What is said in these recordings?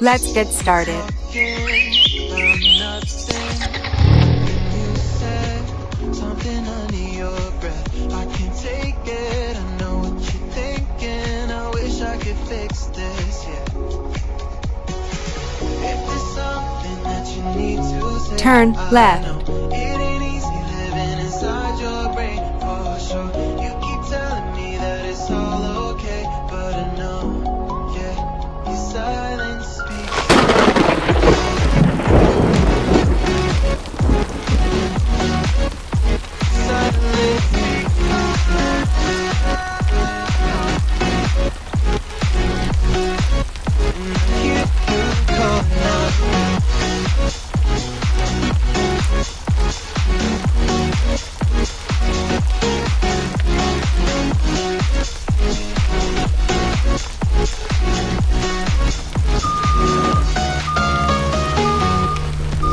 Let's get started. Something under your breath. I can't take it. I know what you're thinking. I wish I could fix this, yeah. If there's something that you need to say, Turn I left. know it ain't easy living inside your brain for sure. You keep telling me that it's all okay, but I know, yeah, your silence speaks. Silence speaks. And I hear you calling out.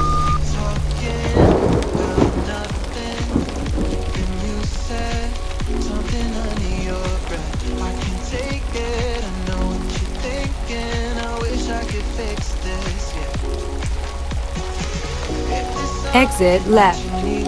Talking about nothing. And you said something under your breath. I can't take it. I know what you're thinking. I wish I could fix this, yeah. If there's something Exit that left. you need